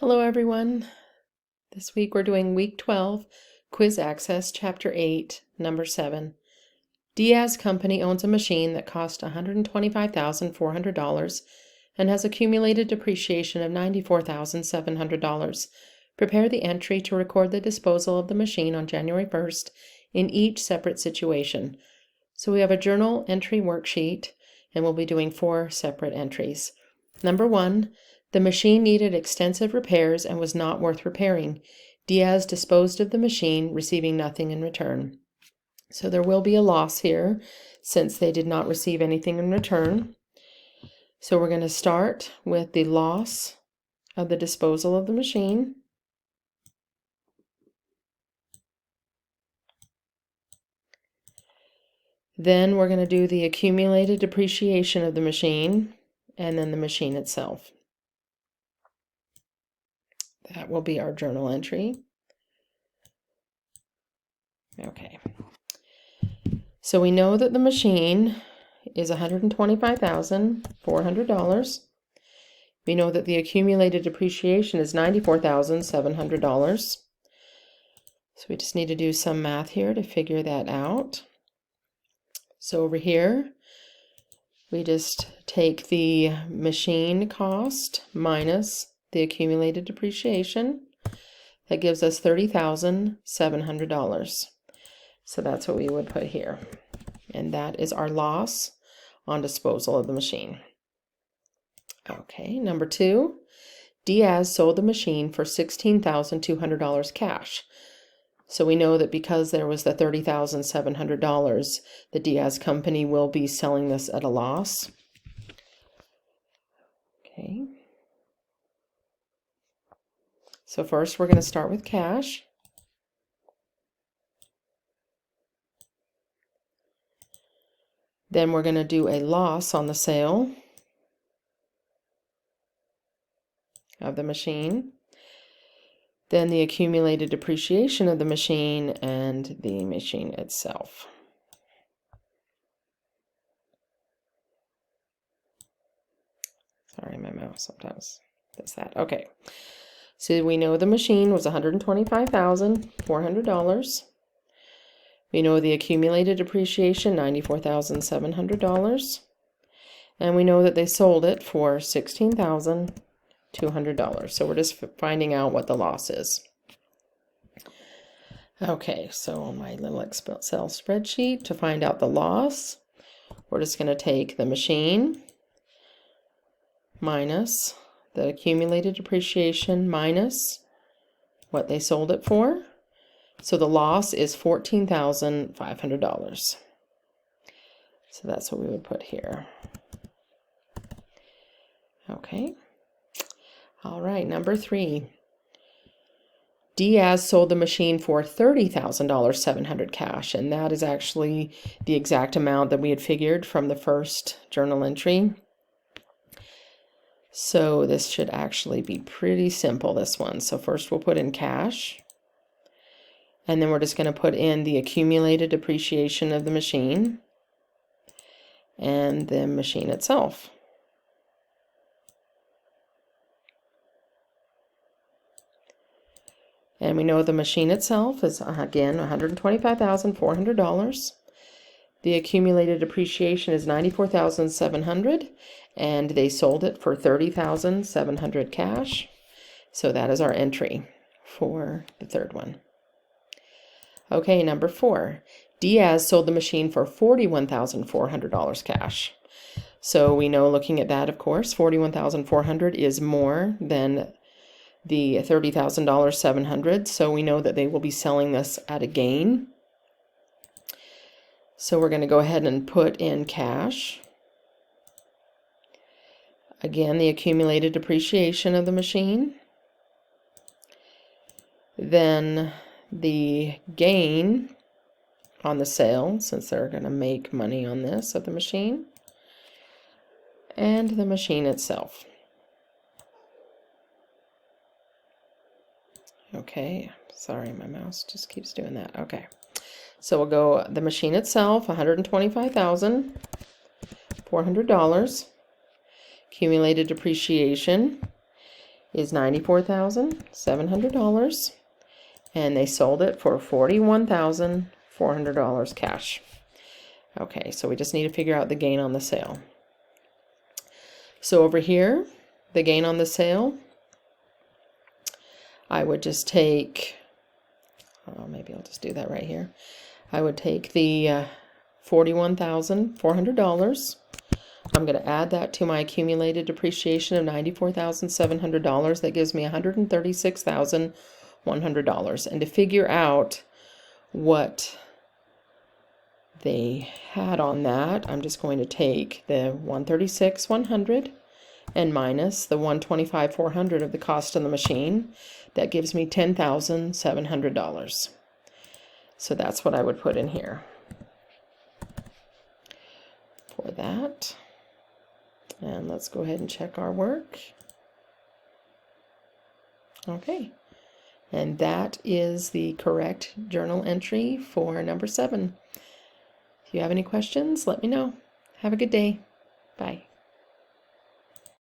Hello everyone. This week we're doing week 12, Quiz Access, Chapter 8, Number 7. Diaz Company owns a machine that cost $125,400 and has accumulated depreciation of $94,700. Prepare the entry to record the disposal of the machine on January 1st in each separate situation. So we have a journal entry worksheet and we'll be doing 4 separate entries. Number 1. The machine needed extensive repairs and was not worth repairing. Diaz disposed of the machine, receiving nothing in return. So there will be a loss here since they did not receive anything in return. So we're going to start with the loss of the disposal of the machine. Then we're going to do the accumulated depreciation of the machine and then the machine itself. That will be our journal entry. Okay. So we know that the machine is $125,400. We know that the accumulated depreciation is $94,700. So we just need to do some math here to figure that out. So over here, we just take the machine cost minus the accumulated depreciation. That gives us $30,700. So that's what we would put here. And that is our loss on disposal of the machine. Okay, number 2. Diaz sold the machine for $16,200 cash. So we know that because there was the $30,700, the Diaz company will be selling this at a loss. Okay. So first we're going to start with cash. Then we're going to do a loss on the sale of the machine. Then the accumulated depreciation of the machine and the machine itself. Sorry, my mouse sometimes does that. Okay. So we know the machine was $125,400. We know the accumulated depreciation, $94,700. And we know that they sold it for $16,200. So we're just finding out what the loss is. Okay, so on my little Excel spreadsheet, to find out the loss, we're just going to take the machine minus the accumulated depreciation minus what they sold it for. So the loss is $14,500. So that's what we would put here. Okay. All right, number 3. Diaz sold the machine for $30,700 cash, and that is actually the exact amount that we had figured from the first journal entry. So this should actually be pretty simple, this one. So first we'll put in cash. And then we're just going to put in the accumulated depreciation of the machine and the machine itself. And we know the machine itself is, again, $125,400. The accumulated depreciation is $94,700, and they sold it for $30,700 cash. So that is our entry for the third one. Okay, number 4. Diaz sold the machine for $41,400 cash. So we know, looking at that, of course, $41,400 is more than the $30,700. So we know that they will be selling this at a gain. So we're going to go ahead and put in cash. Again, the accumulated depreciation of the machine. Then the gain on the sale, since they're going to make money on this of the machine, and the machine itself. Okay, sorry, my mouse just keeps doing that. Okay, so we'll go the machine itself, $125,400. Accumulated depreciation is $94,700, and they sold it for $41,400 cash. Okay, so we just need to figure out the gain on the sale. So over here, the gain on the sale, I would just take, maybe I'll just do that right here. I would take the $41,400. I'm going to add that to my accumulated depreciation of $94,700. That gives me $136,100. And to figure out what they had on that, I'm just going to take the $136,100 and minus the $125,400 of the cost of the machine. That gives me $10,700. So that's what I would put in here for that. And let's go ahead and check our work. Okay, and that is the correct journal entry for number 7. If you have any questions, let me know. Have a good day. Bye.